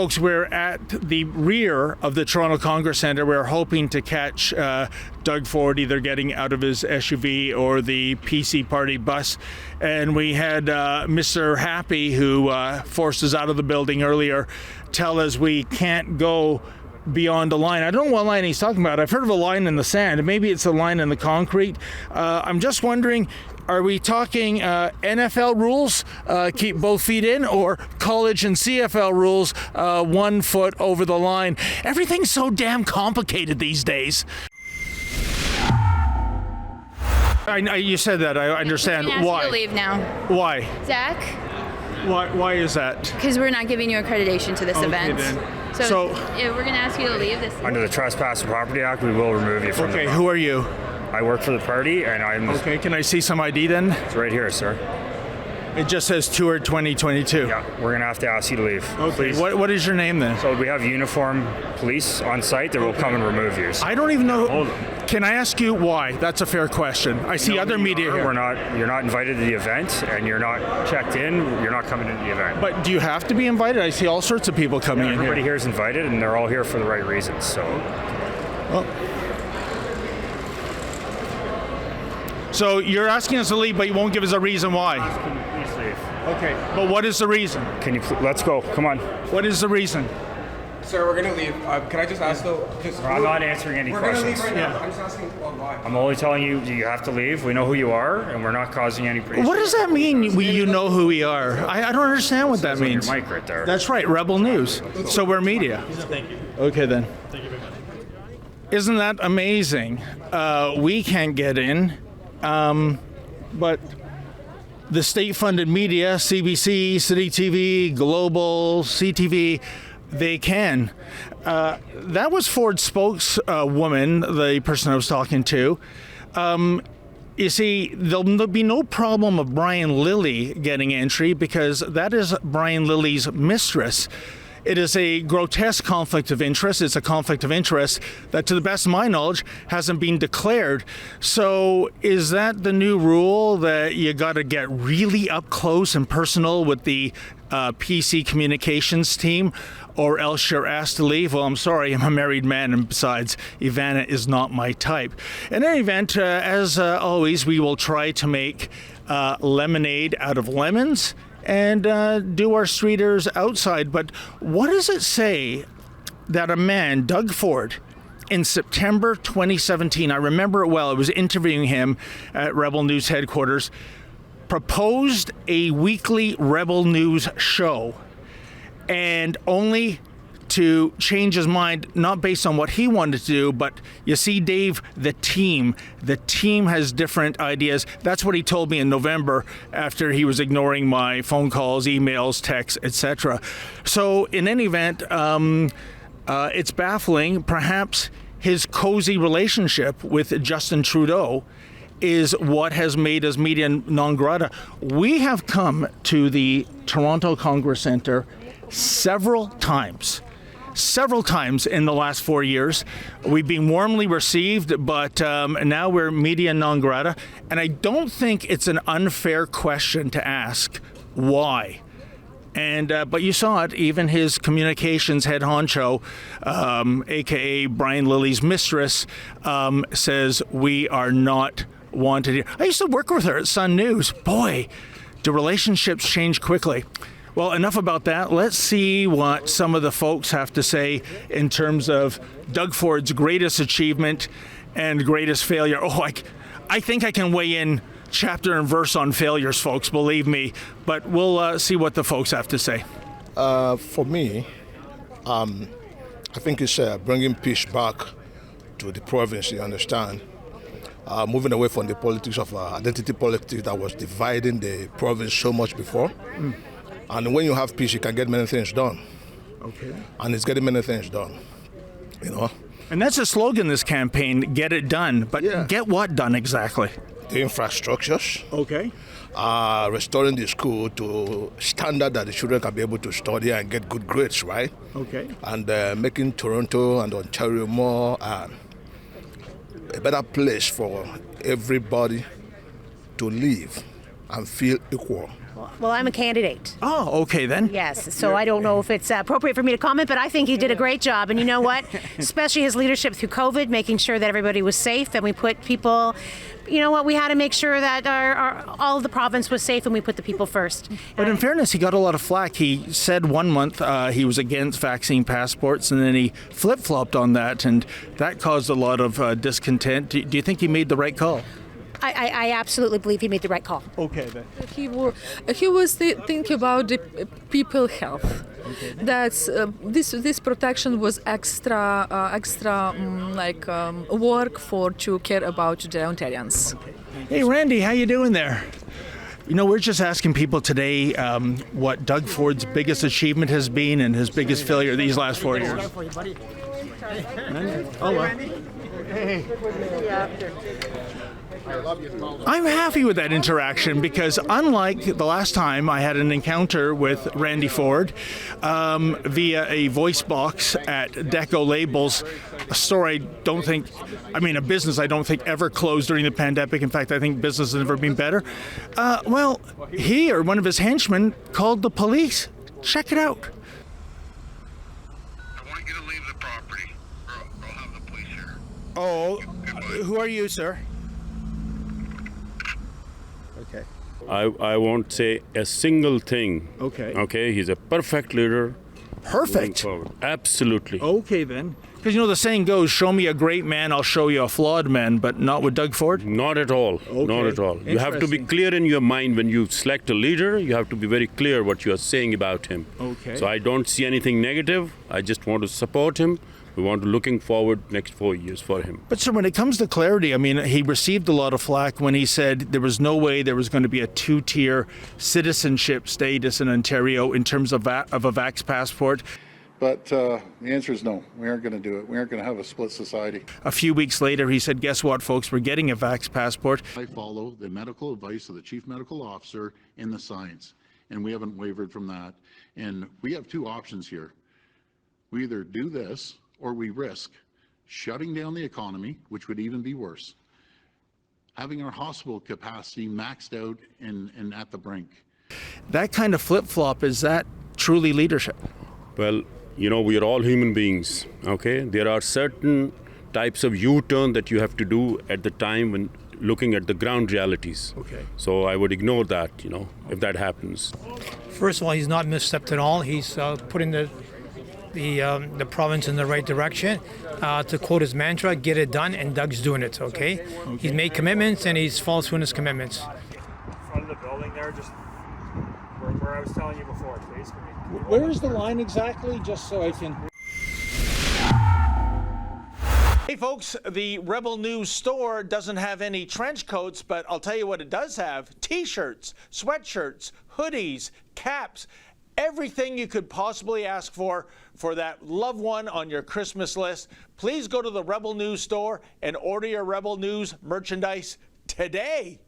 Folks, we're at the rear of the Toronto Congress Centre. We're hoping to catch Doug Ford either getting out of his SUV or the PC party bus. And we had Mr. Happy, who forced us out of the building earlier, tell us we can't go beyond a line. I don't know what line he's talking about. I've heard of a line in the sand. Maybe it's a line in the concrete. I'm just wondering, are we talking NFL rules, keep both feet in, or college and CFL rules, 1 foot over the line? Everything's so damn complicated these days. You said that. I understand. Why? You to leave now. Why? Zach? Why is that? Because we're not giving you accreditation to this event. Then. So yeah, we're going to ask you to leave this. Under the Trespass and Property Act, we will remove you from the Okay, who are you? I work for the party, and I'm... Okay, can I see some ID then? It's right here, sir. It just says tour 2022. Yeah, we're going to have to ask you to leave. Okay, Please. what is your name then? So we have uniformed police on site that will come and remove you. I don't even know. Hold on. Can I ask you why? That's a fair question. I see other media here. You're not invited to the event, and you're not checked in. You're not coming into the event. But do you have to be invited? I see all sorts of people coming in here. Everybody here is invited, and they're all here for the right reasons. So. Well. So you're asking us to leave, but you won't give us a reason why. Can you please leave? Okay, but what is the reason? Let's go. Come on. What is the reason? Sir, we're going to leave. Can I just ask though? I'm not answering any questions. We're going to leave right now. I'm just asking why. I'm only telling you have to leave. We know who you are, and we're not causing any. What does that mean? You know who we are? I don't understand what that means. Your mic right there. That's right, Rebel News. So we're media. Thank you. Okay then. Thank you very much. Isn't that amazing? We can't get in, but the state-funded media, CBC, City TV, Global, CTV, they can. That was Ford's spokeswoman, the person I was talking to. You see, there'll be no problem of Brian Lilly getting entry because that is Brian Lilly's mistress. It is a grotesque conflict of interest. It's a conflict of interest that, to the best of my knowledge, hasn't been declared. So is that the new rule, that you got to get really up close and personal with the PC communications team, or else you're asked to leave? Well, I'm sorry, I'm a married man, and besides, Ivana is not my type. In any event, as always, we will try to make lemonade out of lemons and do our streeters outside. But what does it say that a man, Doug Ford, in September 2017, I remember it well, I was interviewing him at Rebel News headquarters, proposed a weekly Rebel News show, and only to change his mind, not based on what he wanted to do, but you see, Dave, the team has different ideas. That's what he told me in November after he was ignoring my phone calls, emails, texts, etc. So in any event, it's baffling. Perhaps his cozy relationship with Justin Trudeau is what has made us media non grata. We have come to the Toronto Congress Centre several times in the last 4 years. We've been warmly received, but now we're media non grata. And I don't think it's an unfair question to ask why. And but you saw it, even his communications head honcho, aka Brian Lilly's mistress, says we are not wanted here. I used to work with her at Sun News. Boy, do relationships change quickly. Well, enough about that. Let's see what some of the folks have to say in terms of Doug Ford's greatest achievement and greatest failure. Oh, I think I can weigh in chapter and verse on failures, folks, believe me. But we'll see what the folks have to say. For me, I think it's bringing peace back to the province, you understand. Moving away from the politics of identity politics that was dividing the province so much before. And when you have peace, you can get many things done. Okay. And it's getting many things done, you know. And that's a slogan, this campaign, get it done. But get what done exactly? The infrastructures. Okay. Restoring the school to standard that the children can be able to study and get good grades, right? Okay. And making Toronto and Ontario more a better place for everybody to live. and feel equal. Well, I'm a candidate. Oh, okay then. Yes, so I don't know if it's appropriate for me to comment, but I think he did a great job. And you know what? Especially his leadership through COVID, making sure that everybody was safe, and we put people. You know what? We had to make sure that all of the province was safe, and we put the people first. But in fairness, he got a lot of flack. He said 1 month he was against vaccine passports, and then he flip-flopped on that, and that caused a lot of discontent. Do you think he made the right call? I absolutely believe he made the right call. Okay, then. He was thinking about the people health. That's this protection was extra work to care about the Ontarians. Hey, Randy, how you doing there? You know, we're just asking people today what Doug Ford's biggest achievement has been and his biggest failure these last 4 years. Oh, well. Hey. I'm happy with that interaction because unlike the last time I had an encounter with Randy Ford via a voice box at Deco Labels, a store a business I don't think ever closed during the pandemic. In fact, I think business has never been better. Well, he or one of his henchmen called the police. Check it out. I want you to leave the property, or I'll have the police here. Oh, who are you, sir? Okay. I won't say a single thing. Okay. Okay, he's a perfect leader. Perfect. Absolutely. Okay, then. Because you know the saying goes, show me a great man, I'll show you a flawed man, but not with Doug Ford? Not at all. Okay. Not at all. You have to be clear in your mind when you select a leader. You have to be very clear what you are saying about him. Okay. So I don't see anything negative. I just want to support him. We want to looking forward next 4 years for him. But sir, when it comes to clarity, I mean, he received a lot of flack when he said there was no way there was going to be a two-tier citizenship status in Ontario in terms of a vax passport. But the answer is no. We aren't going to do it. We aren't going to have a split society. A few weeks later, he said, guess what, folks, we're getting a vax passport. I follow the medical advice of the chief medical officer in the science, and we haven't wavered from that. And we have two options here. We either do this or we risk shutting down the economy, which would even be worse, having our hospital capacity maxed out and at the brink. That kind of flip-flop, is that truly leadership? Well, you know, we are all human beings, okay? There are certain types of U-turn that you have to do at the time when looking at the ground realities. Okay. So I would ignore that, you know, if that happens. First of all, he's not misstepped at all. He's putting the province in the right direction. To quote his mantra, get it done, and Doug's doing it, okay? He's made commitments, and he's followed through on his commitments. In front of the building there, just where I was telling you before, please. Where is the line exactly, just so I can... Hey folks, the Rebel News store doesn't have any trench coats, but I'll tell you what it does have: t-shirts, sweatshirts, hoodies, caps, everything you could possibly ask for that loved one on your Christmas list. Please go to the Rebel News store and order your Rebel News merchandise today.